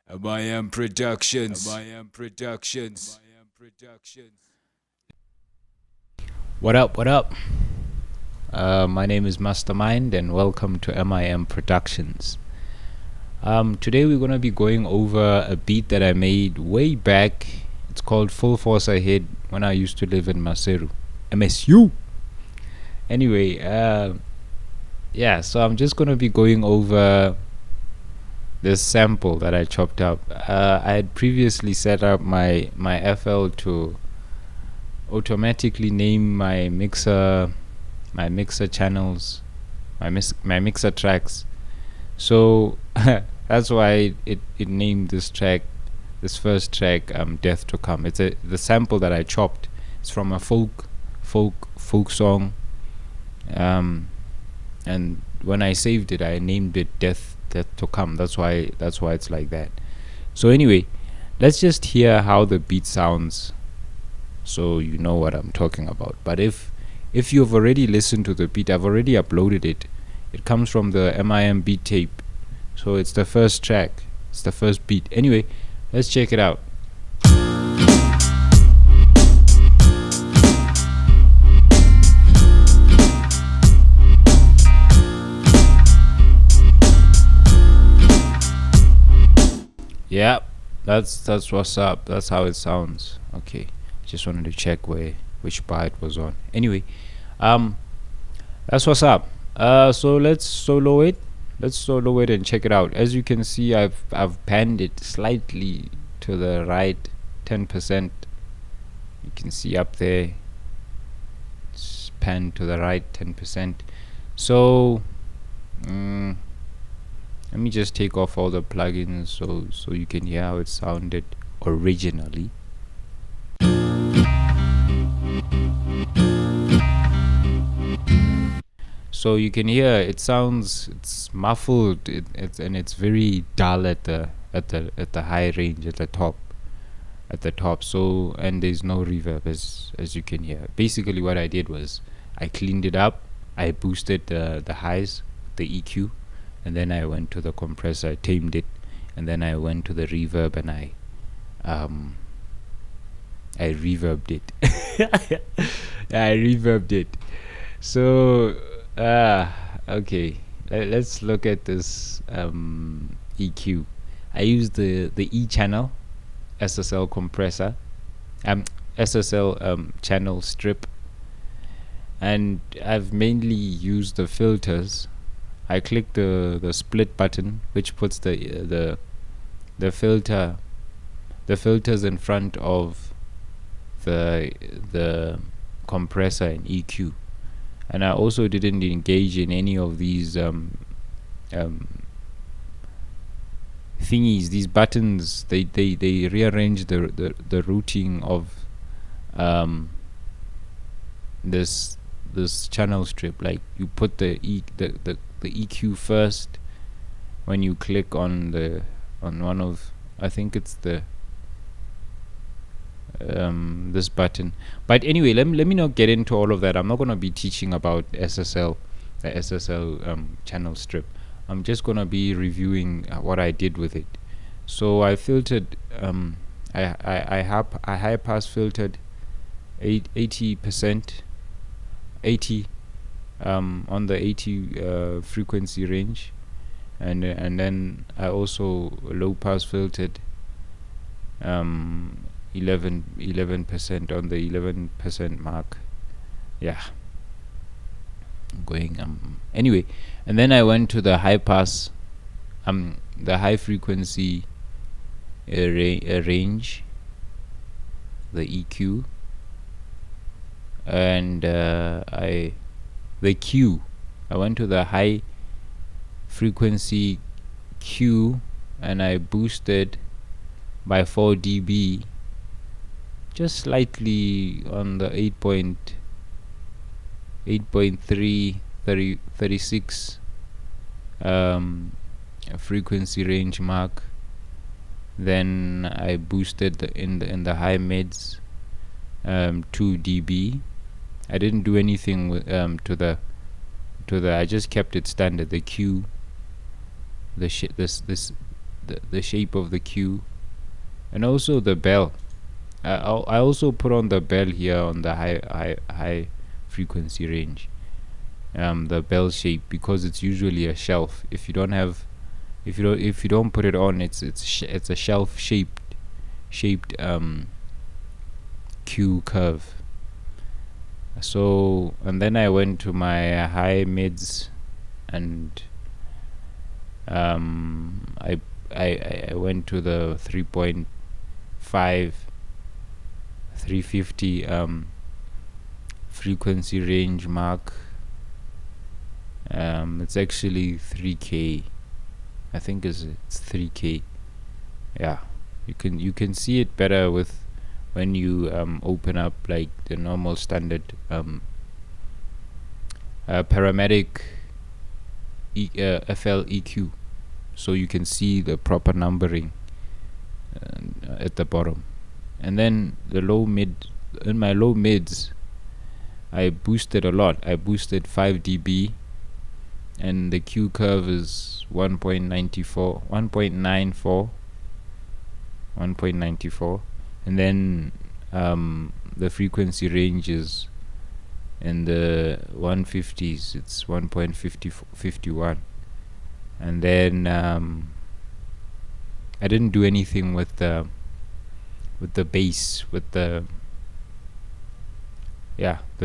MIM Productions. MIM Productions. What up? What up? My name is Musta Mind, and welcome to MIM Productions. Today we're gonna be going over a beat that I made way back. It's called Full Force Ahead when I used to live in Maseru, MSU. Anyway, yeah. So I'm just gonna be going over this sample that I chopped up. I had previously set up my FL to automatically name my mixer channels, my mixer tracks. So that's why it named this first track, Death to Come. It's the sample that I chopped. It's from a folk song, and when I saved it, I named it Death to Come. That's why it's like that. So anyway, let's just hear how the beat sounds, so you know what I'm talking about. But if you've already listened to the beat, I've already uploaded it. It comes from the MIM beat tape, so it's the first track. It's the first beat. Anyway, let's check it out. Yeah, that's what's up. That's how it sounds. Okay, just wanted to check which bar it was on. Anyway, that's what's up. So let's solo it. And check it out. As you can see, I've panned it slightly to the right, 10%. You can see up there, it's panned to the right, 10%. So let me just take off all the plugins so you can hear how it sounded originally. So you can hear it's muffled, and it's very dull at the high range, at the top. So, and there's no reverb, as you can hear. Basically what I did was I cleaned it up, I boosted the highs, the EQ, and then I went to the compressor, I tamed it, and then I went to the reverb and I reverbed it. I reverbed it. So okay, let's look at this EQ. I used the E channel, SSL compressor, SSL channel strip, and I've mainly used the filters. I click the split button, which puts the filters in front of the compressor and EQ. And I also didn't engage in any of these thingies, these buttons. They rearrange the routing of this channel strip. Like, you put the EQ first when you click on one of, I think it's the this button. But anyway, let me not get into all of that. I'm not going to be teaching about the SSL channel strip. I'm just going to be reviewing what I did with it. So I filtered, I high pass filtered 80%, 80 on the 80 frequency range, and then I also low pass filtered 11% on the 11% mark. Yeah, going anyway, and then I went to the high pass, the high frequency range, the EQ, and the Q. I went to the high frequency Q, and I boosted by 4 dB, just slightly on the 8.3 36 frequency range mark. Then I boosted in the high mids 2 dB. I didn't do anything with to the I just kept it standard. The Q, this the shape of the Q, and also the bell. I also put on the bell here on the high frequency range. The bell shape, because it's usually a shelf. If you don't put it on, it's a shelf shaped Q curve. So, and then I went to my high mids, and I went to the 3.5 350 frequency range mark. It's actually 3K. I think it's 3K. Yeah, you can see it better with when you open up like the normal standard paramedic FL EQ, so you can see the proper numbering at the bottom. And then the in my low mids, I boosted a lot. I boosted 5 dB, and the Q curve is 1.94, and then the frequency range is in the 150s. It's 1.51, and then I didn't do anything with the bass, with the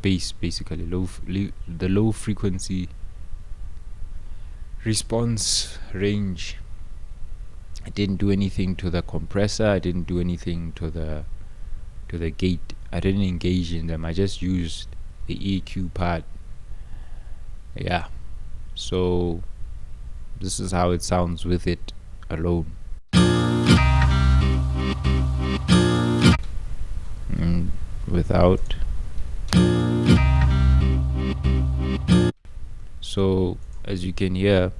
bass, basically the low frequency response range. I didn't do anything to the compressor. I didn't do anything to the gate. I didn't engage in them. I just used the EQ part. Yeah, so this is how it sounds with it alone. And without. So as you can hear,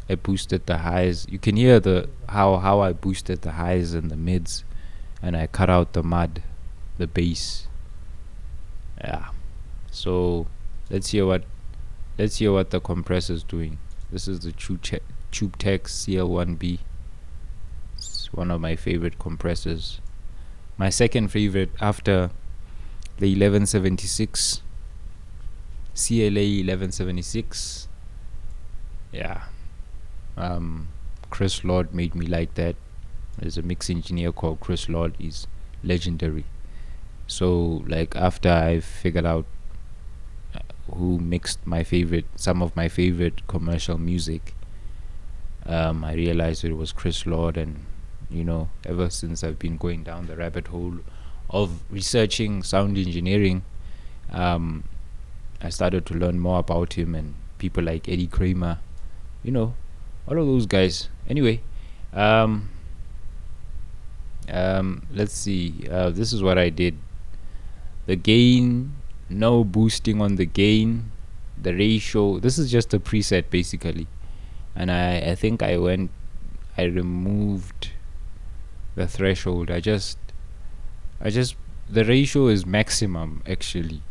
I boosted the highs. You can hear how I boosted the highs and the mids, and I cut out the mud, the bass. Yeah. So let's hear what the compressor is doing. This is the TubeTech CL1B. It's one of my favorite compressors. My second favorite after the 1176 CLA 1176. Yeah. Chris Lord made me like that. There's a mix engineer called Chris Lord. He's legendary. So like after I figured out who mixed some of my favorite commercial music, I realized it was Chris Lord, and ever since I've been going down the rabbit hole of researching sound engineering, I started to learn more about him and people like Eddie Kramer, all of those guys. Anyway, let's see. This is what I did. The gain, no boosting on the gain. The ratio, this is just a preset basically. And I think I removed the threshold. The ratio is maximum actually,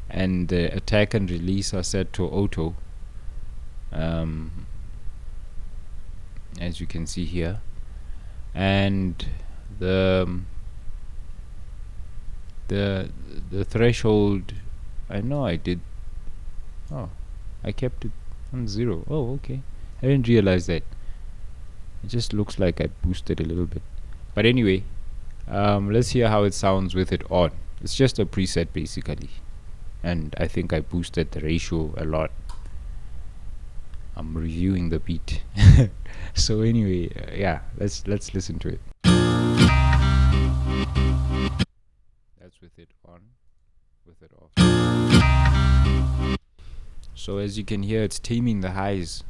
and the attack and release are set to auto, as you can see here. And the threshold, I kept it on 0. Oh, okay. I didn't realize that. It just looks like I boosted a little bit. But anyway, let's hear how it sounds with it on. It's just a preset basically, and I think I boosted the ratio a lot. I'm reviewing the beat. So anyway, let's listen to it. That's with it on, with it off. So as you can hear, it's taming the highs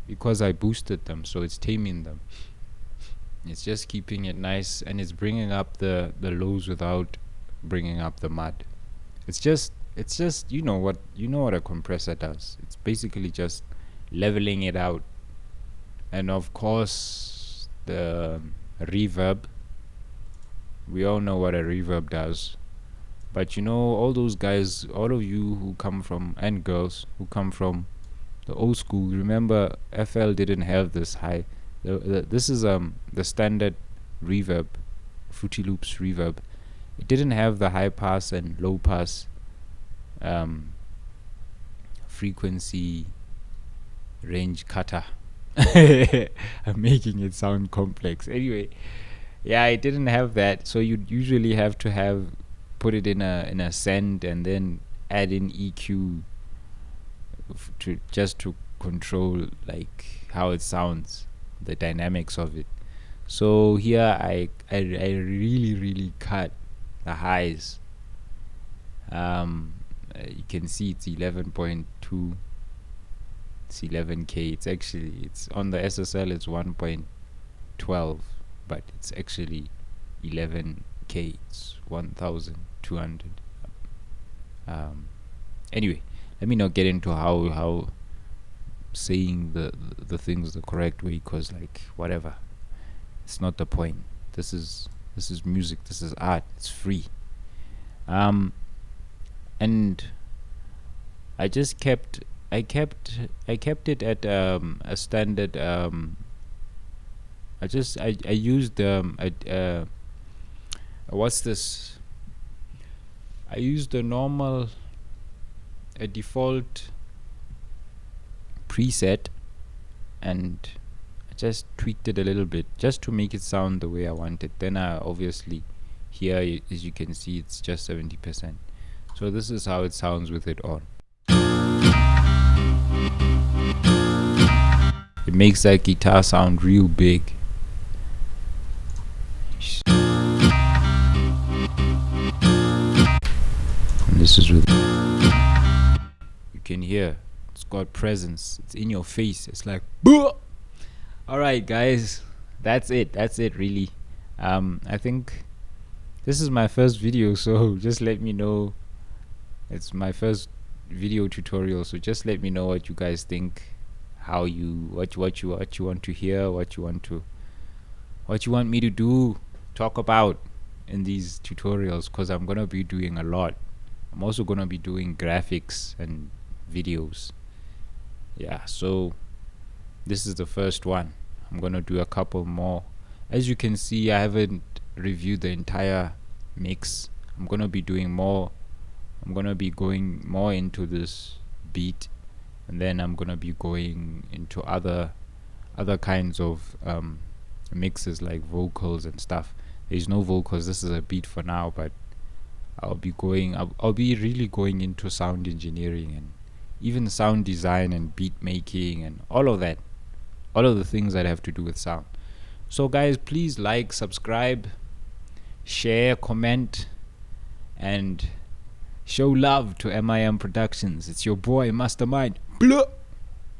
because I boosted them, so it's taming them. It's just keeping it nice, and it's bringing up the lows without bringing up the mud. It's just you know what a compressor does. It's basically just leveling it out. And of course the reverb, we all know what a reverb does. But all those guys, all of you who come from, and girls who come from the old school, remember FL didn't have this This is the standard reverb, Fruity Loops reverb. It didn't have the high pass and low pass frequency range cutter. I'm making it sound complex. Anyway, yeah, it didn't have that, so you'd usually have to put it in a send and then add in EQ to control like how it sounds, the dynamics of it. So here I really cut the highs. You can see it's 11.2. It's 11k. It's on the SSL. It's 1.12, but it's actually 11k. It's 1,200. Anyway, let me not get into how saying the things the correct way, cause like whatever, it's not the point. This is music. This is art. It's free. And I kept it at a standard. I used what's this? I used a default preset, and I just tweaked it a little bit just to make it sound the way I want it. Then I obviously here, as you can see, it's just 70%. So this is how it sounds with it on. It makes that guitar sound real big. And this is with, you can hear it's got presence. It's in your face. It's like, Boo! All right, guys, that's it really. I think this is my first video, so just let me know. It's my first video tutorial, so just let me know what you guys think, what you want to hear, what you want me to do, talk about in these tutorials, because I'm gonna be doing a lot. I'm also gonna be doing graphics and videos. Yeah, so this is the first one. I'm gonna do a couple more. As you can see, I haven't reviewed the entire mix. I'm gonna be doing more. I'm gonna be going more into this beat, and then I'm gonna be going into other kinds of mixes like vocals and stuff. There's no vocals. This is a beat for now, but I'll be really going into sound engineering and even sound design and beat making and all of that, all of the things that have to do with sound. So guys, please like, subscribe, share, comment, and show love to MIM Productions. It's your boy Musta Mind. Blah.